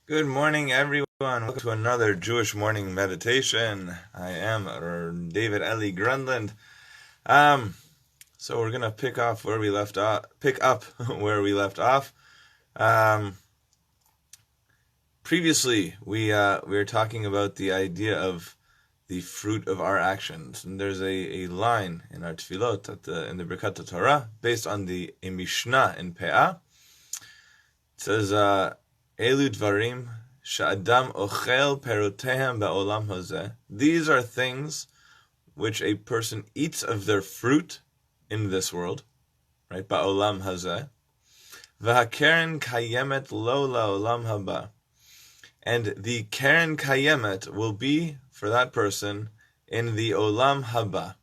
Good morning, everyone. Welcome to another Jewish morning meditation. I am David Eli Grundland. Um, so we're gonna pick up where we left off. Where we left off. Um, Previously, we were talking about the idea of the fruit of our actions, and there's a line in our tefillot in the Birkat Torah based on a Mishnah in Pe'ah. It says, Elu dvarim sha'adam ochel perotehem ba'olam hazeh. These are things which a person eats of their fruit in this world, right? Ba'olam hazeh. V'hakeren kayemet lo la'olam haba. And the keren kayemet will be, for that person, in the olam haba.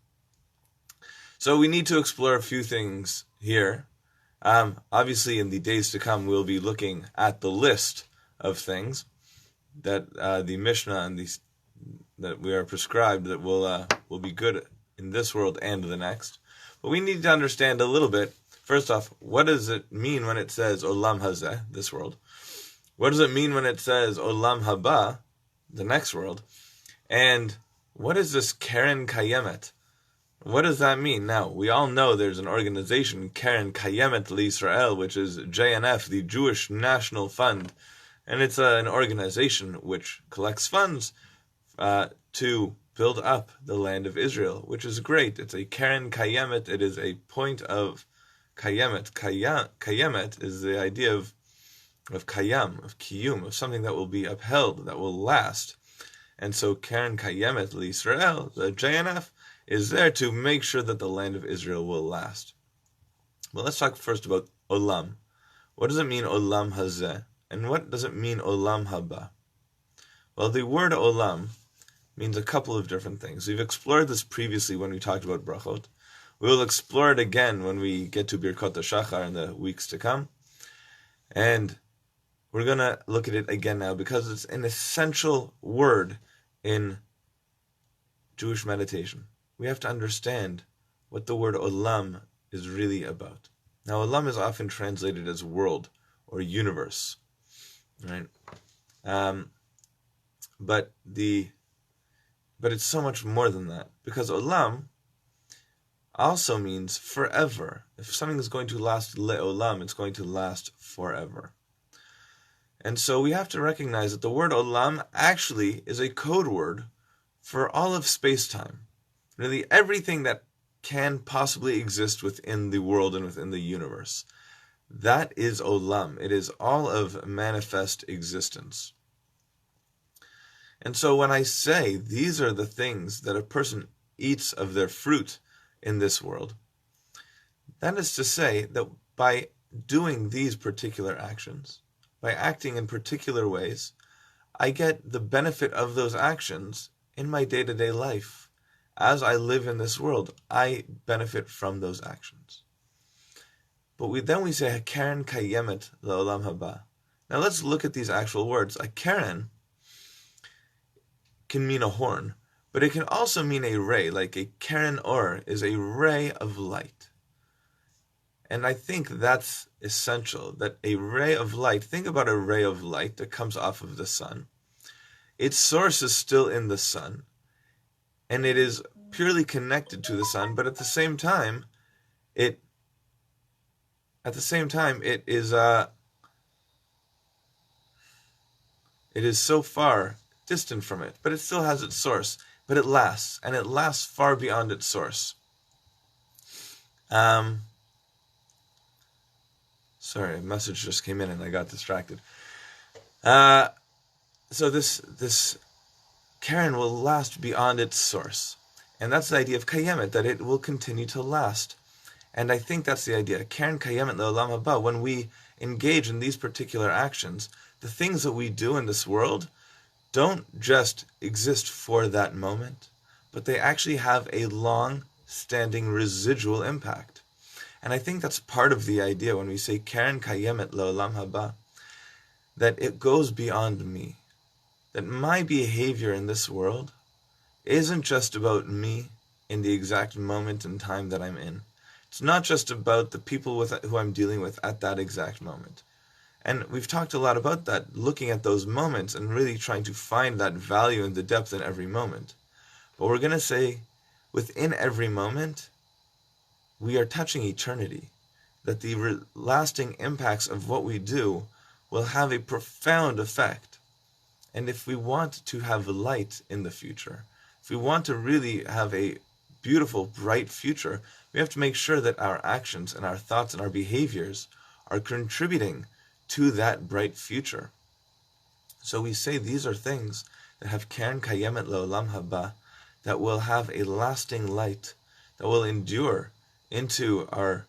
So we need to explore a few things here. Obviously, in the days to come, we'll be looking at the list of things that the Mishnah and that we are prescribed that will be good in this world and the next. But we need to understand a little bit. First off, what does it mean when it says Olam Hazeh, this world? What does it mean when it says Olam Haba, the next world? And what is this Keren Kayemet? What does that mean? Now, we all know there's an organization, Keren Kayemet L'Yisrael, which is JNF, the Jewish National Fund. And it's an organization which collects funds to build up the land of Israel, which is great. It's a Keren Kayemet. It is a point of Kayemet. Kayemet is the idea of Kayam, of Kiyum, of something that will be upheld, that will last. And so Keren Kayemet L'Yisrael, the JNF, is there to make sure that the land of Israel will last. Well, let's talk first about Olam. What does it mean, Olam Hazeh? And what does it mean, Olam Haba? Well, the word Olam means a couple of different things. We've explored this previously when we talked about Brachot. We will explore it again when we get to Birkot HaShachar in the weeks to come. And we're going to look at it again now because it's an essential word in Jewish meditation. We have to understand what the word Olam is really about. Now, Olam is often translated as world or universe, right? But it's so much more than that, because Olam also means forever. If something is going to last le'olam, it's going to last forever. And so we have to recognize that the word Olam actually is a code word for all of space-time. Really, everything that can possibly exist within the world and within the universe. That is Olam. It is all of manifest existence. And so when I say these are the things that a person eats of their fruit in this world, that is to say that by doing these particular actions, by acting in particular ways, I get the benefit of those actions in my day-to-day life. As I live in this world, I benefit from those actions. But we say Keren Kayemet L'Olam Haba. Now let's look at these actual words. A Keren can mean a horn, but it can also mean a ray, like a Keren Or is a ray of light. And I think that's essential, that a ray of light, think about a ray of light that comes off of the sun. Its source is still in the sun, and it is purely connected to the sun, but at the same time, it is so far distant from it, but it still has its source, but it lasts, and it lasts far beyond its source. Sorry, a message just came in and I got distracted. So this Keren will last beyond its source. And that's the idea of Kayemet, that it will continue to last. And I think that's the idea. Keren Kayemet L'Olam Haba. When we engage in these particular actions, the things that we do in this world don't just exist for that moment, but they actually have a long-standing residual impact. And I think that's part of the idea when we say Keren Kayemet L'Olam Haba, that it goes beyond me. That my behavior in this world isn't just about me in the exact moment in time that I'm in. It's not just about the people who I'm dealing with at that exact moment. And we've talked a lot about that, looking at those moments and really trying to find that value and the depth in every moment. But we're going to say, within every moment, we are touching eternity. That the lasting impacts of what we do will have a profound effect. And if we want to have light in the future, if we want to really have a beautiful, bright future, we have to make sure that our actions and our thoughts and our behaviors are contributing to that bright future. So we say these are things that have keren kayemet le'olam haba, that will have a lasting light, that will endure into our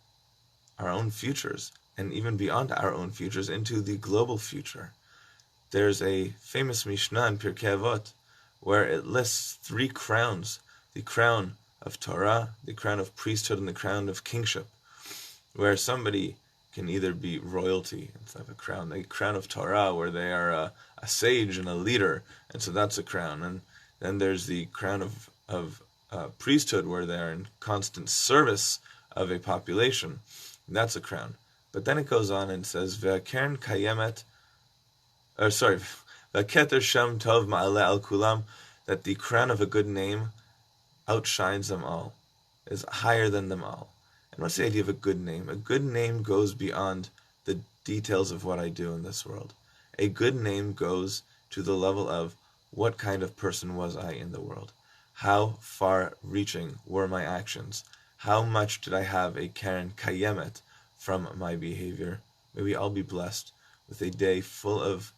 own futures, and even beyond our own futures, into the global future. There's a famous Mishnah in Pirkei Avot where it lists 3 crowns: the crown of Torah, the crown of priesthood, and the crown of kingship, where somebody can either be royalty instead of a crown of Torah, where they are a sage and a leader, and so that's a crown. And then there's the crown of priesthood, where they are in constant service of a population. And that's a crown. But then it goes on and says, "Ve'keren kayemet," "Va'keter shem tov ma'ale al kulam," that the crown of a good name outshines them all, is higher than them all. And what's the idea of a good name? A good name goes beyond the details of what I do in this world. A good name goes to the level of, what kind of person was I in the world? How far-reaching were my actions? How much did I have a keren kayemet from my behavior? May we all be blessed with a day full of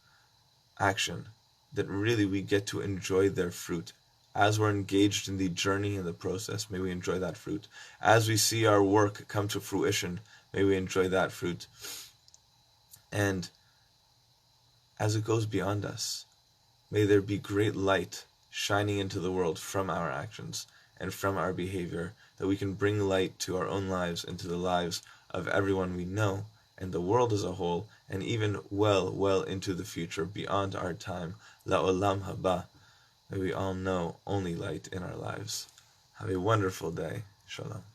action, that really we get to enjoy their fruit. As we're engaged in the journey and the process, may we enjoy that fruit. As we see our work come to fruition, may we enjoy that fruit. And as it goes beyond us, may there be great light shining into the world from our actions and from our behavior, that we can bring light to our own lives and to the lives of everyone we know and the world as a whole, and even well into the future beyond our time. La'olam haba. May we all know only light in our lives. Have a wonderful day. Shalom.